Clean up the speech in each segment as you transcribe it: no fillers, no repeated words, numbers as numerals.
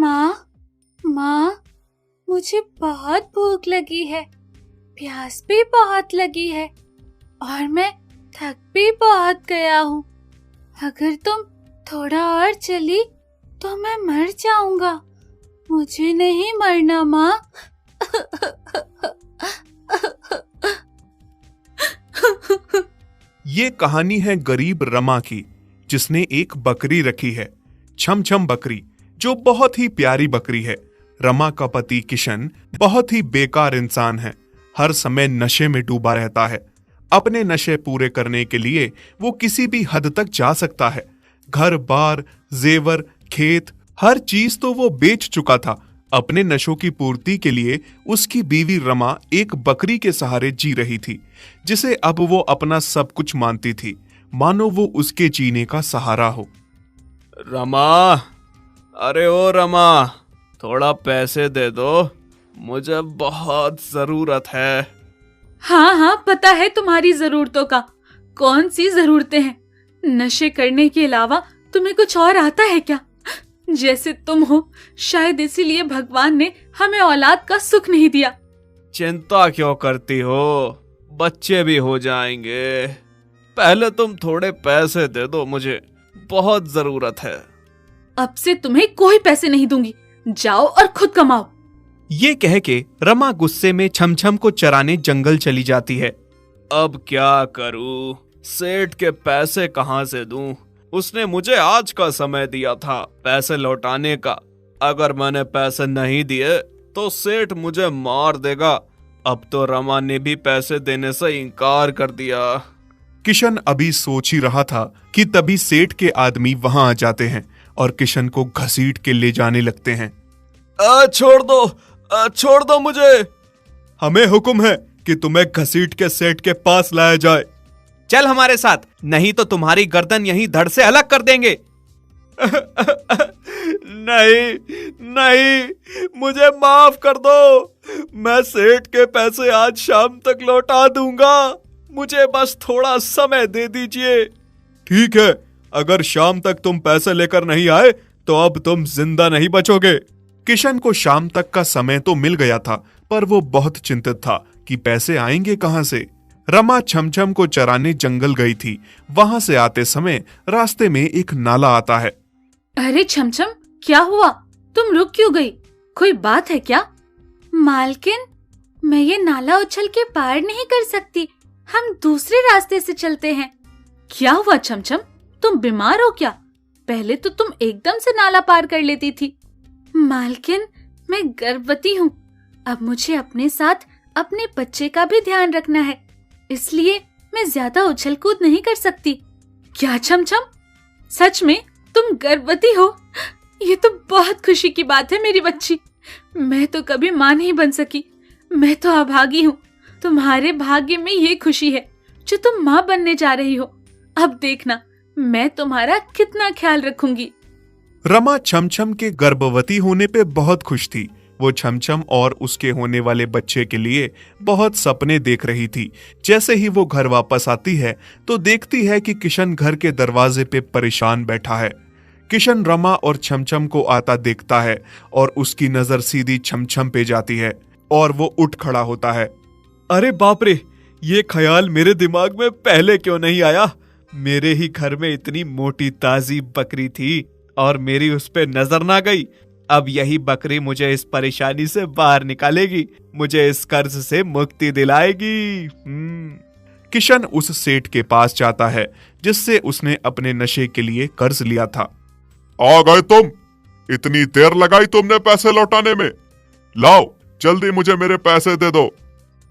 माँ, माँ, मुझे बहुत भूख लगी है, प्यास भी बहुत लगी है और मैं थक भी बहुत गया हूँ। अगर तुम थोड़ा और चली तो मैं मर जाऊंगा। मुझे नहीं मरना माँ। ये कहानी है गरीब रमा की, जिसने एक बकरी रखी है, छम छम बकरी, जो बहुत ही प्यारी बकरी है। रमा का पति किशन बहुत ही बेकार इंसान है, हर समय नशे में डूबा रहता है। अपने नशे पूरे करने के लिए वो किसी भी हद तक जा सकता है। घर बार, जेवर, खेत, हर चीज तो वो बेच चुका था। अपने नशों की पूर्ति के लिए उसकी बीवी रमा एक बकरी के सहारे जी रही थी, जिसे अब वो अपना सब कुछ मानती थी, मानो वो उसके जीने का सहारा हो। रमा, अरे ओ रमा, थोड़ा पैसे दे दो, मुझे बहुत जरूरत है। हाँ हाँ, पता है तुम्हारी जरूरतों का। कौन सी जरूरतें हैं? नशे करने के अलावा तुम्हें कुछ और आता है क्या? जैसे तुम हो, शायद इसीलिए भगवान ने हमें औलाद का सुख नहीं दिया। चिंता क्यों करती हो, बच्चे भी हो जाएंगे। पहले तुम थोड़े पैसे दे दो, मुझे बहुत जरूरत है। अब से तुम्हें कोई पैसे नहीं दूंगी, जाओ और खुद कमाओ। ये कह के रमा गुस्से में छमछम को चराने जंगल चली जाती है। अब क्या करूं? सेठ के पैसे कहां से दूं? उसने मुझे आज का समय दिया था पैसे लौटाने का। अगर मैंने पैसे नहीं दिए तो सेठ मुझे मार देगा। अब तो रमा ने भी पैसे देने से इनकार कर दिया। किशन अभी सोच ही रहा था कि तभी सेठ के आदमी वहां आ जाते हैं और किशन को घसीट के ले जाने लगते हैं। छोड़ दो मुझे। हमें हुक्म है कि तुम्हें घसीट के सेठ के पास लाया जाए। चल हमारे साथ, नहीं तो तुम्हारी गर्दन यहीं धड़ से अलग कर देंगे। नहीं, मुझे माफ कर दो। मैं सेठ के पैसे आज शाम तक लौटा दूंगा। मुझे बस थोड़ा समय दे दीजिए। ठीक है, अगर शाम तक तुम पैसे लेकर नहीं आए तो अब तुम जिंदा नहीं बचोगे। किशन को शाम तक का समय तो मिल गया था, पर वो बहुत चिंतित था कि पैसे आएंगे कहां से। रमा छमछम को चराने जंगल गई थी। वहां से आते समय रास्ते में एक नाला आता है। अरे छमछम, क्या हुआ? तुम रुक क्यों गई? कोई बात है क्या? मालकिन, मैं ये नाला उछल के पार नहीं कर सकती। हम दूसरे रास्ते से चलते हैं। क्या हुआ छमछम? तुम बीमार हो क्या? पहले तो तुम एकदम से नाला पार कर लेती थी। मालकिन, मैं गर्भवती हूँ। अब मुझे अपने साथ अपने बच्चे का भी ध्यान रखना है, इसलिए मैं ज्यादा उछल कूद नहीं कर सकती। क्या छमछम, सच में तुम गर्भवती हो? ये तो बहुत खुशी की बात है मेरी बच्ची। मैं तो कभी माँ नहीं बन सकी। मैं तो अभागी हूँ। तुम्हारे भाग्य में ये खुशी है जो तुम माँ बनने जा रही हो। अब देखना, मैं तुम्हारा कितना ख्याल रखूंगी। रमा छमछम के गर्भवती होने पे बहुत खुश थी। वो छमछम और उसके होने वाले बच्चे के लिए बहुत सपने देख रही थी। जैसे ही वो घर वापस आती है तो देखती है कि किशन घर के दरवाजे पे परेशान बैठा है। किशन रमा और छमछम को आता देखता है और उसकी नजर सीधी छमछम पे जाती है और वो उठ खड़ा होता है। अरे बाप रे, ये ख्याल मेरे दिमाग में पहले क्यों नहीं आया? मेरे ही घर में इतनी मोटी ताजी बकरी थी और मेरी उस पे नजर ना गई। अब यही बकरी मुझे इस परेशानी से बाहर निकालेगी, मुझे इस कर्ज से मुक्ति दिलाएगी। किशन उस सेठ के पास जाता है जिससे उसने अपने नशे के लिए कर्ज लिया था। आ गए तुम? इतनी देर लगाई तुमने पैसे लौटाने में? लाओ जल्दी मुझे मेरे पैसे दे दो।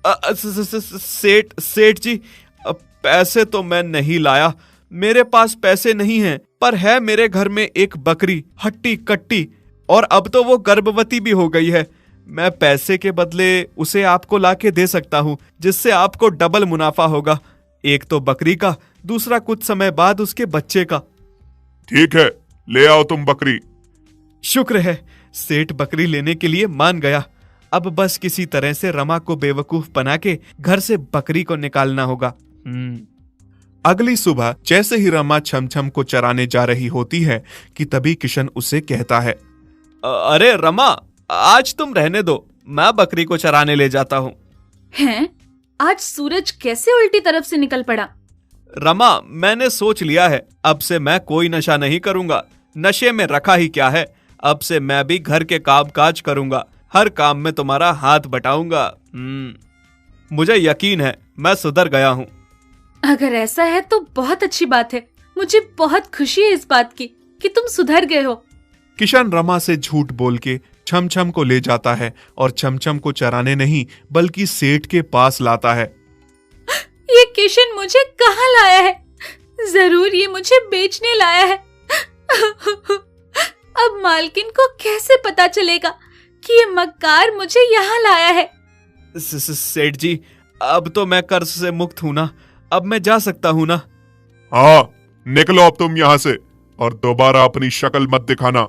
सेठ जी, पैसे तो मैं नहीं लाया। मेरे पास पैसे नहीं हैं, पर है मेरे घर में एक बकरी हट्टी कट्टी, और अब तो वो गर्भवती भी हो गई है। मैं पैसे के बदले उसे आपको लाके दे सकता हूँ, जिससे आपको डबल मुनाफा होगा। एक तो बकरी का, दूसरा कुछ समय बाद उसके बच्चे का। ठीक है, ले आओ तुम बकरी। शुक्र है, सेठ बकरी लेने के लिए मान गया। अब बस किसी तरह से रमा को बेवकूफ बना के घर से बकरी को निकालना होगा। अगली सुबह जैसे ही रमा छमछम को चराने जा रही होती है कि तभी किशन उसे कहता है, अरे रमा, आज तुम रहने दो, मैं बकरी को चराने ले जाता हूँ। हैं? आज सूरज कैसे उल्टी तरफ से निकल पड़ा? रमा, मैंने सोच लिया है, अब से मैं कोई नशा नहीं करूंगा। नशे में रखा ही क्या है, अब से मैं भी घर के काम काज करूंगा, हर काम में तुम्हारा हाथ बटाऊंगा। मुझे यकीन है मैं सुधर गया हूँ। अगर ऐसा है तो बहुत अच्छी बात है। मुझे बहुत खुशी है इस बात की कि तुम सुधर गए हो। किशन रमा से झूठ बोल के छमछम को ले जाता है और छमछम को चराने नहीं बल्कि सेठ के पास लाता है। ये किशन मुझे कहाँ लाया है? जरूर ये मुझे बेचने लाया है। अब मालकिन को कैसे पता चलेगा कि ये मक्कार मुझे यहाँ लाया है? सेठ जी, अब तो मैं कर्ज से मुक्त हूं ना, अब मैं जा सकता हूं ना? हाँ, निकलो अब तुम यहाँ से और दोबारा अपनी शक्ल मत दिखाना।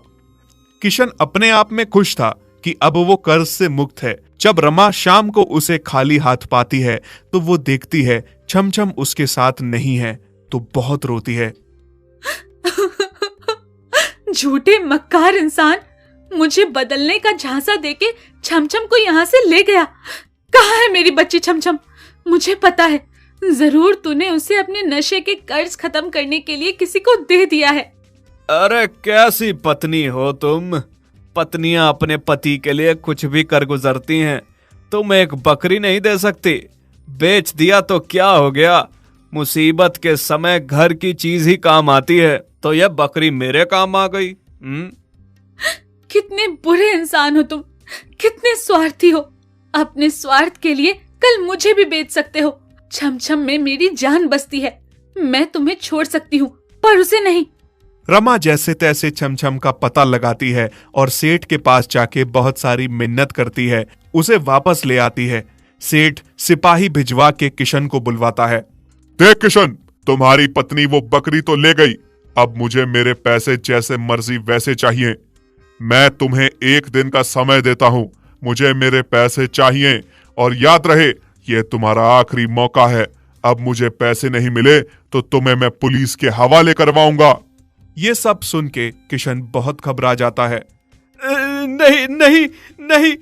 किशन अपने आप में खुश था कि अब वो कर्ज से मुक्त है। जब रमा शाम को उसे खाली हाथ पाती है तो वो देखती है छमछम उसके साथ नहीं है तो बहुत रोती है। झूठे मक्कार इंसान, मुझे बदलने का झांसा देके छमछम को यहाँ से ले गया। कहाँ है मेरी बच्ची छमछम? मुझे पता है, जरूर तूने उसे अपने नशे के कर्ज खत्म करने के लिए किसी को दे दिया है। अरे कैसी पत्नी हो तुम? पत्नियां अपने पति के लिए कुछ भी कर गुजरती हैं। तुम एक बकरी नहीं दे सकती? बेच दिया तो क्या हो गया? मुसीबत के समय घर की चीज ही काम आती है, तो यह बकरी मेरे काम आ गई। कितने बुरे इंसान हो तुम, कितने स्वार्थी हो। अपने स्वार्थ के लिए कल मुझे भी बेच सकते हो। छमछम में मेरी जान बसती है, मैं तुम्हें छोड़ सकती हूँ पर उसे नहीं। रमा जैसे तैसे छमछम का पता लगाती है और सेठ के पास जाके बहुत सारी मिन्नत करती है, उसे वापस ले आती है। सेठ सिपाही भिजवा के किशन को बुलवाता है। देख किशन, तुम्हारी पत्नी वो बकरी तो ले गई, अब मुझे मेरे पैसे जैसे मर्जी वैसे चाहिए। मैं तुम्हें 1 दिन का समय देता हूं, मुझे मेरे पैसे चाहिए। और याद रहे, ये तुम्हारा आखिरी मौका है। अब मुझे पैसे नहीं मिले तो तुम्हें मैं पुलिस के हवाले करवाऊंगा। ये सब सुन के किशन बहुत घबरा जाता है। नहीं नहीं नहीं,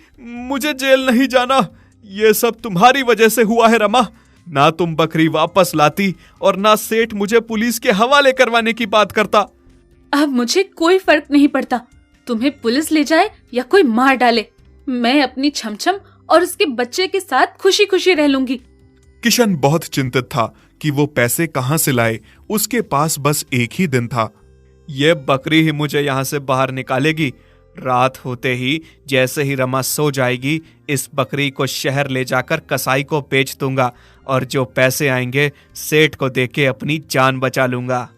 मुझे जेल नहीं जाना। ये सब तुम्हारी वजह से हुआ है रमा। ना तुम बकरी वापस लाती और ना सेठ मुझे पुलिस के हवाले करवाने की बात करता। अब मुझे कोई फर्क नहीं पड़ता, तुम्हें पुलिस ले जाए या कोई मार डाले, मैं अपनी छमछम और उसके बच्चे के साथ खुशी खुशी रह लूंगी। किशन बहुत चिंतित था कि वो पैसे कहां से लाए। उसके पास बस 1 ही दिन था। ये बकरी ही मुझे यहाँ से बाहर निकालेगी। रात होते ही जैसे ही रमा सो जाएगी, इस बकरी को शहर ले जाकर कसाई को बेच दूंगा और जो पैसे आएंगे सेठ को देके अपनी जान बचा लूंगा।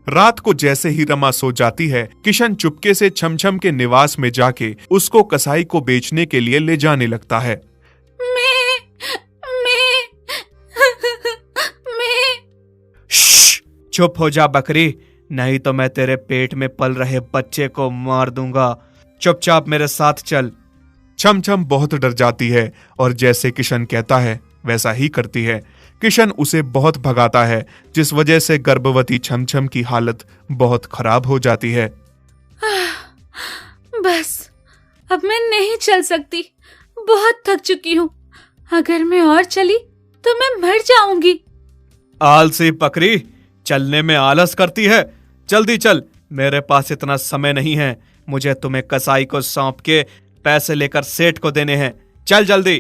रात को जैसे ही रमा सो जाती है, किशन चुपके से छमछम के निवास में जाके उसको कसाई को बेचने के लिए ले जाने लगता है। मैं चुप हो जा बकरी, नहीं तो मैं तेरे पेट में पल रहे बच्चे को मार दूंगा। चुपचाप मेरे साथ चल। छमछम बहुत डर जाती है और जैसे किशन कहता है वैसा ही करती है। किशन उसे बहुत भगाता है, जिस वजह से गर्भवती छमछम की हालत बहुत खराब हो जाती है। बस अब मैं नहीं चल सकती, बहुत थक चुकी हूँ। अगर मैं और चली तो मैं मर जाऊंगी। आलसी बकरी, चलने में आलस करती है। जल्दी चल, मेरे पास इतना समय नहीं है। मुझे तुम्हें कसाई को सौंप के पैसे लेकर सेठ को देने हैं। चल जल्दी।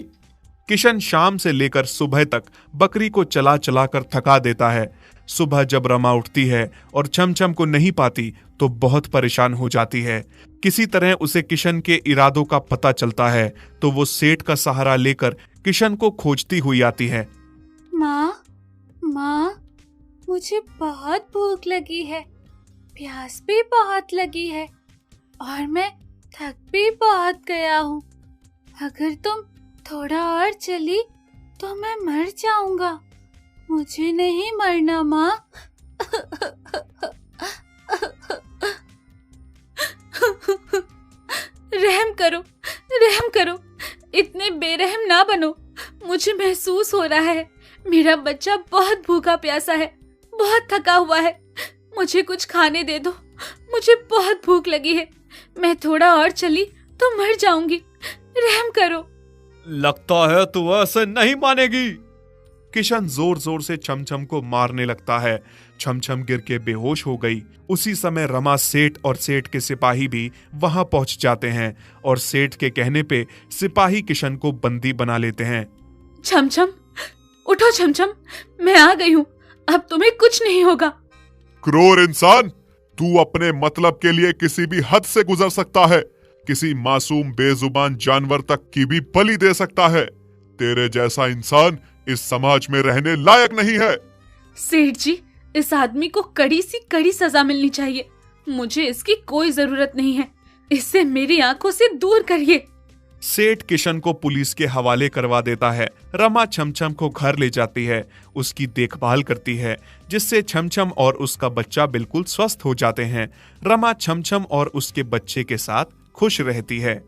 किशन शाम से लेकर सुबह तक बकरी को चला चला कर थका देता है। सुबह जब रमा उठती है और छमछम को नहीं पाती तो बहुत परेशान हो जाती है। किसी तरह उसे किशन के इरादों का पता चलता है तो वो सेठ का सहारा लेकर किशन को खोजती हुई आती है। माँ, मुझे बहुत भूख लगी है, प्यास भी बहुत लगी है और मैं थक भी बहुत गया हूँ। अगर तुम थोड़ा और चली तो मैं मर जाऊंगा। मुझे नहीं मरना माँ। रहम करो, रहम करो, इतने बेरहम ना बनो। मुझे महसूस हो रहा है मेरा बच्चा बहुत भूखा प्यासा है, बहुत थका हुआ है। मुझे कुछ खाने दे दो, मुझे बहुत भूख लगी है। मैं थोड़ा और चली तो मर जाऊंगी, रहम करो। लगता है तू ऐसे नहीं मानेगी। किशन जोर जोर से छमछम को मारने लगता है। छमछम गिर के बेहोश हो गई। उसी समय रमा सेठ और सेठ के सिपाही भी वहां पहुंच जाते हैं और सेठ के कहने पे सिपाही किशन को बंदी बना लेते हैं। छमछम उठो, छमछम मैं आ गई हूँ, अब तुम्हें कुछ नहीं होगा। क्रूर इंसान, तू अपने मतलब के लिए किसी भी हद से गुजर सकता है, किसी मासूम बेजुबान जानवर तक की भी बलि दे सकता है। तेरे जैसा इंसान इस समाज में रहने लायक नहीं है। सेठ जी, इस आदमी को कड़ी सी कड़ी सजा मिलनी चाहिए। मुझे इसकी कोई जरूरत नहीं है, इससे मेरी आंखों से दूर करिए। सेठ किशन को पुलिस के हवाले करवा देता है। रमा छमछम को घर ले जाती है, उसकी देखभाल करती है, जिससे छमछम और उसका बच्चा बिल्कुल स्वस्थ हो जाते हैं। रमा छमछम और उसके बच्चे के साथ खुश रहती है।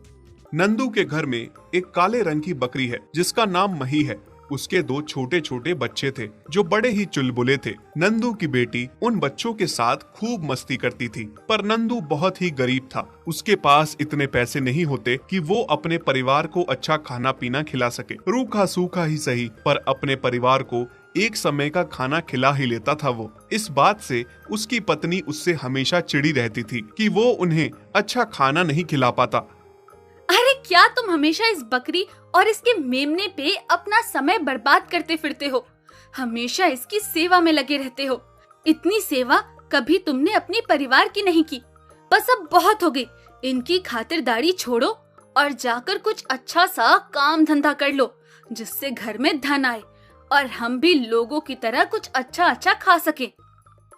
नंदू के घर में एक काले रंग की बकरी है जिसका नाम मही है। उसके 2 छोटे छोटे बच्चे थे जो बड़े ही चुलबुले थे। नंदू की बेटी उन बच्चों के साथ खूब मस्ती करती थी, पर नंदू बहुत ही गरीब था। उसके पास इतने पैसे नहीं होते कि वो अपने परिवार को अच्छा खाना पीना खिला सके। रूखा सूखा ही सही, पर अपने परिवार को एक समय का खाना खिला ही लेता था वो। इस बात से उसकी पत्नी उससे हमेशा चिढ़ी रहती थी कि वो उन्हें अच्छा खाना नहीं खिला पाता। अरे क्या तुम हमेशा इस बकरी और इसके मेमने पे अपना समय बर्बाद करते फिरते हो? हमेशा इसकी सेवा में लगे रहते हो। इतनी सेवा कभी तुमने अपने परिवार की नहीं की। बस अब बहुत हो गई। इनकी खातिरदारी छोड़ो और जाकर कुछ अच्छा सा काम धंधा कर लो, जिससे घर में धन आए और हम भी लोगों की तरह कुछ अच्छा अच्छा खा सके।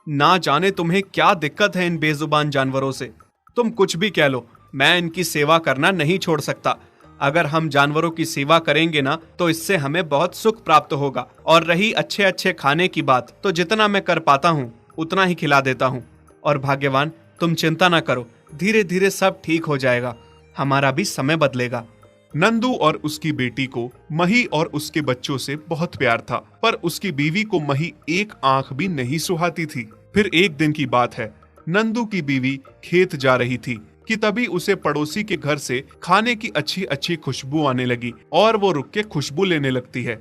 ना जाने तुम्हें क्या दिक्कत है इन बेजुबान जानवरों से। तुम कुछ भी कह लो, मैं इनकी सेवा करना नहीं छोड़ सकता। अगर हम जानवरों की सेवा करेंगे ना, तो इससे हमें बहुत सुख प्राप्त होगा। और रही अच्छे अच्छे खाने की बात, तो जितना मैं कर पाता हूँ उतना ही खिला देता हूँ। और भाग्यवान, तुम चिंता ना करो, धीरे धीरे सब ठीक हो जाएगा। हमारा भी समय बदलेगा। नंदू और उसकी बेटी को मही और उसके बच्चों से बहुत प्यार था, पर उसकी बीवी को मही एक आंख भी नहीं सुहाती थी। फिर एक दिन की बात है, नंदू की बीवी खेत जा रही थी कि तभी उसे पड़ोसी के घर से खाने की अच्छी अच्छी खुशबू आने लगी और वो रुक के खुशबू लेने लगती है।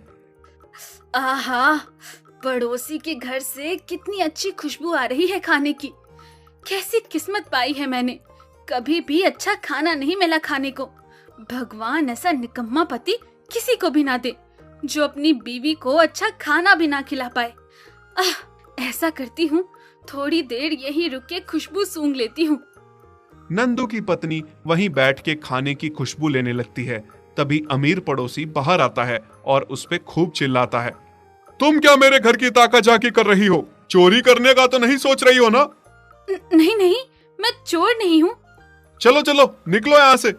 आहा, पड़ोसी के घर से कितनी अच्छी खुशबू आ रही है खाने की। कैसी किस्मत पाई है मैंने, कभी भी अच्छा खाना नहीं मिला खाने को। भगवान ऐसा निकम्मा पति किसी को भी ना दे जो अपनी बीवी को अच्छा खाना भी ना खिला पाए। ऐसा करती हूँ, थोड़ी देर यहीं रुक के खुशबू सूंघ लेती हूँ। नंदू की पत्नी वहीं बैठ के खाने की खुशबू लेने लगती है। तभी अमीर पड़ोसी बाहर आता है और उस पे खूब चिल्लाता है, तुम क्या मेरे घर की ताका झाकी कर रही हो? चोरी करने का तो नहीं सोच रही हो ना? नहीं नहीं, मैं चोर नहीं हूँ। चलो चलो निकलो यहाँ से।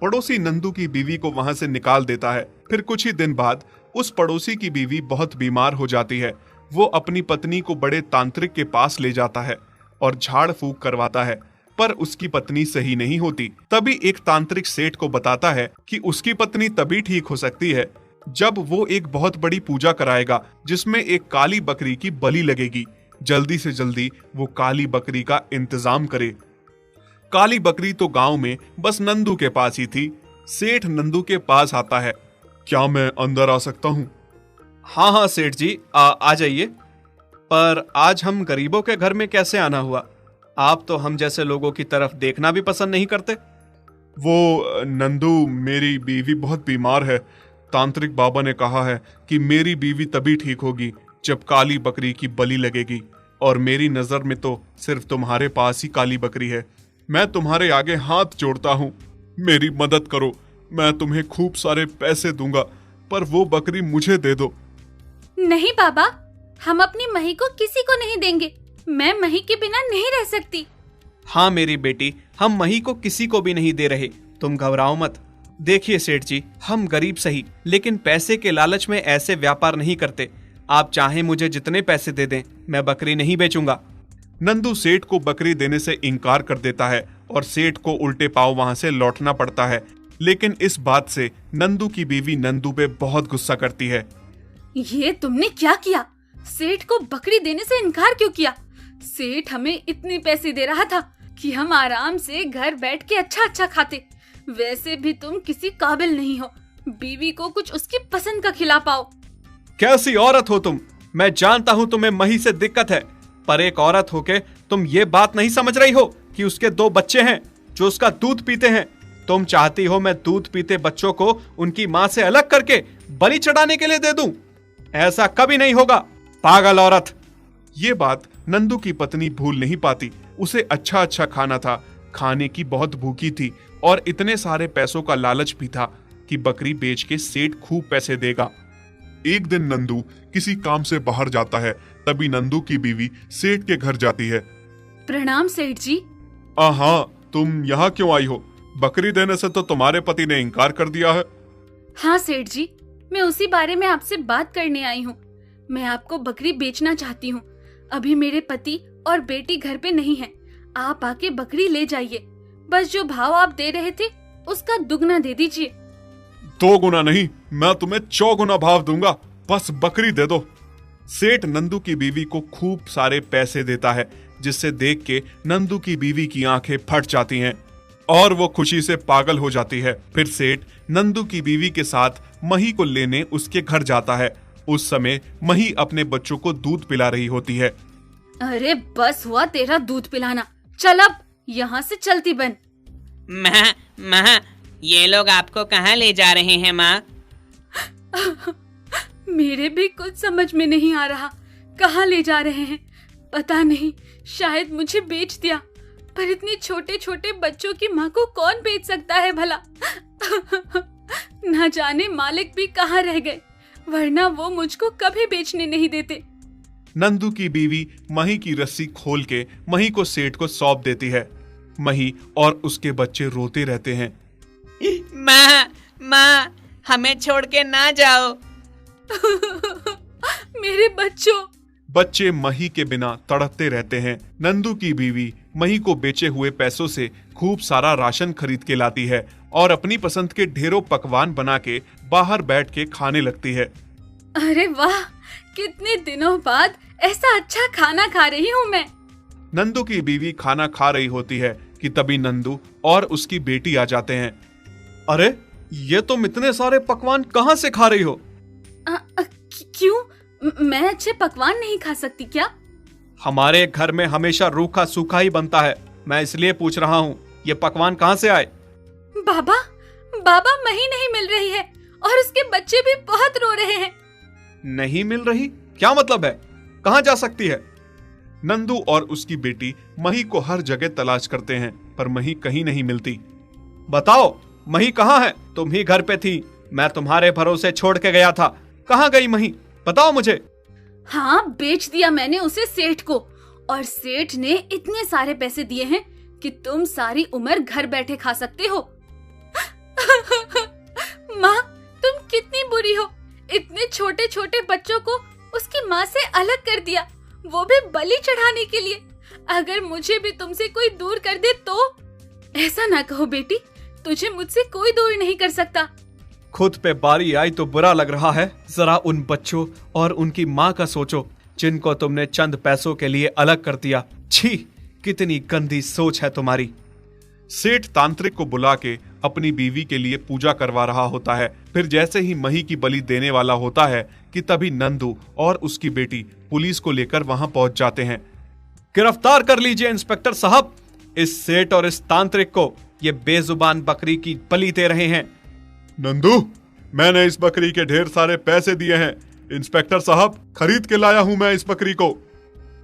पड़ोसी नंदू की बीवी को वहां से निकाल देता है। फिर कुछ ही दिन बाद उस पड़ोसी की बीवी बहुत बीमार हो जाती है। वो अपनी पत्नी को बड़े तांत्रिक के पास ले जाता है और झाड़ फूक करवाता है, पर उसकी पत्नी सही नहीं होती। तभी एक तांत्रिक सेठ को बताता है कि उसकी पत्नी तभी ठीक हो सकती है जब वो एक बहुत बड़ी पूजा कराएगा जिसमें एक काली बकरी की बलि लगेगी। जल्दी से जल्दी वो काली बकरी का इंतजाम करे। काली बकरी तो गांव में बस नंदू के पास ही थी। सेठ नंदू के पास आता है। क्या मैं अंदर आ सकता हूँ? हाँ हाँ सेठ जी, आ जाइए। पर आज हम गरीबों के घर में कैसे आना हुआ? आप तो हम जैसे लोगों की तरफ देखना भी पसंद नहीं करते। वो नंदू, मेरी बीवी बहुत बीमार है। तांत्रिक बाबा ने कहा है कि मेरी बीवी तभी ठीक होगी जब काली बकरी की बलि लगेगी, और मेरी नजर में तो सिर्फ तुम्हारे पास ही काली बकरी है। मैं तुम्हारे आगे हाथ जोड़ता हूँ, मेरी मदद करो। मैं तुम्हें खूब सारे पैसे दूंगा, पर वो बकरी मुझे दे दो। नहीं बाबा, हम अपनी मही को किसी को नहीं देंगे। मैं मही के बिना नहीं रह सकती। हाँ मेरी बेटी, हम मही को किसी को भी नहीं दे रहे, तुम घबराओ मत। देखिए सेठ जी, हम गरीब सही, लेकिन पैसे के लालच में ऐसे व्यापार नहीं करते। आप चाहे मुझे जितने पैसे दे दें, मैं बकरी नहीं बेचूंगा। नंदू सेठ को बकरी देने से इनकार कर देता है और सेठ को उल्टे पांव वहां से लौटना पड़ता है। लेकिन इस बात से नंदू की बीवी नंदू पे बहुत गुस्सा करती है। ये तुमने क्या किया? सेठ को बकरी देने से इनकार क्यों किया? सेठ हमें इतने पैसे दे रहा था कि हम आराम से घर बैठ के अच्छा अच्छा खाते। वैसे भी तुम किसी काबिल नहीं हो, बीवी को कुछ उसकी पसंद का खिला पाओ। कैसी औरत हो तुम? मैं जानता हूँ तुम्हें मही से दिक्कत है, पर एक औरत होके तुम ये बात नहीं समझ रही हो कि उसके 2 बच्चे हैं जो उसका दूध पीते हैं। तुम चाहती हो मैं दूध पीते बच्चों को उनकी माँ से अलग करके बलि चढ़ाने के लिए दे दूं? ऐसा कभी नहीं होगा, पागल औरत। ये बात नंदू की पत्नी भूल नहीं पाती। उसे अच्छा अच्छा खाना था, खाने की बहुत भूखी थी और इतने सारे पैसों का लालच भी था कि बकरी बेच के सेठ खूब पैसे देगा। एक दिन नंदू किसी काम से बाहर जाता है, तभी नंदू की बीवी सेठ के घर जाती है। प्रणाम सेठ जी। हाँ, तुम यहाँ क्यों आई हो? बकरी देने से तो तुम्हारे पति ने इनकार कर दिया है। हाँ सेठ जी, मैं उसी बारे में आपसे बात करने आई हूँ। मैं आपको बकरी बेचना चाहती हूँ। अभी मेरे पति और बेटी घर पे नहीं है। आप आके बकरी ले जाइए। बस जो भाव आप दे रहे थे उसका दुगना दे दीजिए। 2 गुना नहीं, मैं तुम्हें 4 गुना भाव दूंगा। बस बकरी दे दो। सेठ नंदू की बीवी को खूब सारे पैसे देता है, जिससे देख के नंदू की बीवी की आंखें फट जाती हैं और वो खुशी से पागल हो जाती है। फिर सेठ नंदू की बीवी के साथ मही को लेने उसके घर जाता है। उस समय मही अपने बच्चों को दूध पिला रही होती है। अरे बस हुआ तेरा दूध पिलाना, चल अब यहाँ से चलती बन। माँ, ये लोग आपको कहाँ ले जा रहे हैं माँ? मेरे भी कुछ समझ में नहीं आ रहा, कहाँ ले जा रहे हैं पता नहीं। शायद मुझे बेच दिया, पर इतने छोटे छोटे बच्चों की माँ को कौन बेच सकता है भला। ना जाने मालिक भी कहाँ रह गए, वरना वो मुझको कभी बेचने नहीं देते। नंदू की बीवी मही की रस्सी खोल के मही को सेठ को सौंप देती है। मही और उसके बच्चे रोते रहते हैं। माँ, हमें छोड़ के ना जाओ। मेरे बच्चों। बच्चे मही के बिना तड़पते रहते हैं। नंदू की बीवी मही को बेचे हुए पैसों से खूब सारा राशन खरीद के लाती है और अपनी पसंद के ढेरों पकवान बना के बाहर बैठ के खाने लगती है। अरे वाह, कितने दिनों बाद ऐसा अच्छा खाना खा रही हूँ मैं। नंदू की बीवी खाना खा रही होती है कि तभी नंदू और उसकी बेटी आ जाते हैं। अरे, ये तुम इतने सारे पकवान कहाँ से खा रही हो? क्यों? मैं अच्छे पकवान नहीं खा सकती क्या? हमारे घर में हमेशा रूखा सूखा ही बनता है। मैं इसलिए पूछ रहा हूँ, ये पकवान कहाँ से आए? बाबा मही नहीं मिल रही है और उसके बच्चे भी बहुत रो रहे हैं। नहीं मिल रही? क्या मतलब है? कहाँ जा सकती है? नंदू और उसकी बेटी मही को हर जगह तलाश करते हैं, पर मही कहीं नहीं मिलती। बताओ, मही कहाँ है? तुम ही घर पे थी, मैं तुम्हारे भरोसे छोड़ के गया था। कहाँ गई मही? बताओ मुझे। हाँ, बेच दिया मैंने उसे सेठ को, और सेठ ने इतने सारे पैसे दिए हैं कि तुम सारी उम्र घर बैठे खा सकते हो। माँ, तुम कितनी बुरी हो। इतने छोटे छोटे बच्चों को उसकी माँ से अलग कर दिया, वो भी बलि चढ़ाने के लिए। अगर मुझे भी तुमसे कोई दूर कर दे तो? ऐसा ना कहो बेटी, तुझे मुझसे कोई दूर नहीं कर सकता। खुद पे बारी आई तो बुरा लग रहा है। जरा उन बच्चों और उनकी माँ का सोचो, जिनको तुमने चंद पैसों के लिए अलग कर दिया। छी, कितनी गंदी सोच है तुम्हारी। सेठ तांत्रिक को बुला के अपनी बीवी के लिए पूजा करवा रहा होता है। फिर जैसे ही मही की बलि देने वाला होता है कि तभी नंदू और उसकी बेटी पुलिस को लेकर वहां पहुंच जाते हैं। गिरफ्तार कर लीजिए इंस्पेक्टर साहब, इस सेठ और इस तांत्रिक को। ये बेजुबान बकरी की बलि दे रहे हैं। नंदू, मैंने इस बकरी के ढेर सारे पैसे दिए हैं। इंस्पेक्टर साहब, खरीद के लाया हूं मैं इस बकरी को।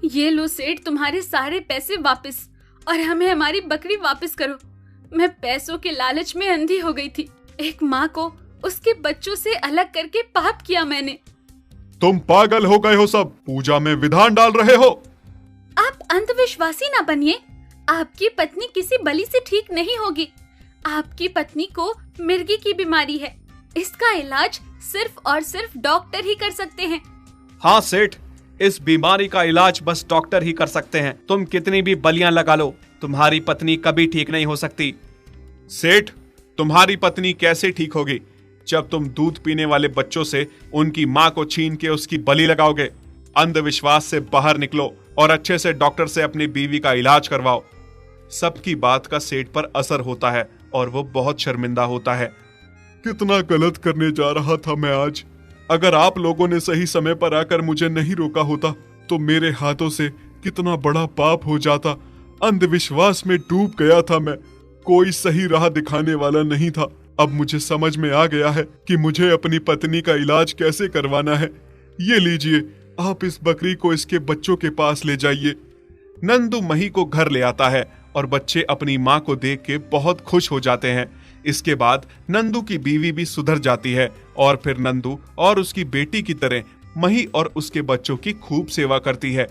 ये लो सेठ, तुम्हारे सारे पैसे वापस, और हमें हमारी बकरी वापस करो। मैं पैसों के लालच में अंधी हो गई थी। एक माँ को उसके बच्चों से अलग करके पाप किया मैंने। तुम पागल हो गए हो सब, पूजा में विधान डाल रहे हो। आप अंधविश्वासी ना बनिए। आपकी पत्नी किसी बलि से ठीक नहीं होगी। आपकी पत्नी को मिर्गी की बीमारी है, इसका इलाज सिर्फ और सिर्फ डॉक्टर ही कर सकते हैं। हाँ सेठ, इस बीमारी का इलाज बस डॉक्टर ही कर सकते हैं। तुम कितनी भी बलियां लगा लो, तुम्हारी पत्नी कभी ठीक नहीं हो सकती। सेठ, तुम्हारी पत्नी कैसे ठीक होगी जब तुम दूध पीने वाले बच्चों से उनकी माँ को छीन के उसकी बलि लगाओगे? अंधविश्वास से बाहर निकलो और अच्छे से डॉक्टर से अपनी बीवी का इलाज करवाओ। सबकी बात का सेठ पर असर होता है और वो बहुत शर्मिंदा होता है। कितना गलत करने जा रहा था मैं आज। अगर आप लोगों ने सही समय पर आकर मुझे नहीं रोका होता तो मेरे हाथों से कितना बड़ा पाप हो जाता। अंधविश्वास में डूब गया था मैं, कोई सही राह दिखाने वाला नहीं था। अब मुझे समझ में आ गया है कि मुझे अपनी पत्नी का इलाज कैसे करवाना है। ये लीजिए, आप इस बकरी को इसके बच्चों के पास ले जाइए। नंदू मही को घर ले आता है और बच्चे अपनी माँ को देख के बहुत खुश हो जाते हैं। इसके बाद नंदू की बीवी भी सुधर जाती है और फिर नंदू और उसकी बेटी की तरह मही और उसके बच्चों की खूब सेवा करती है।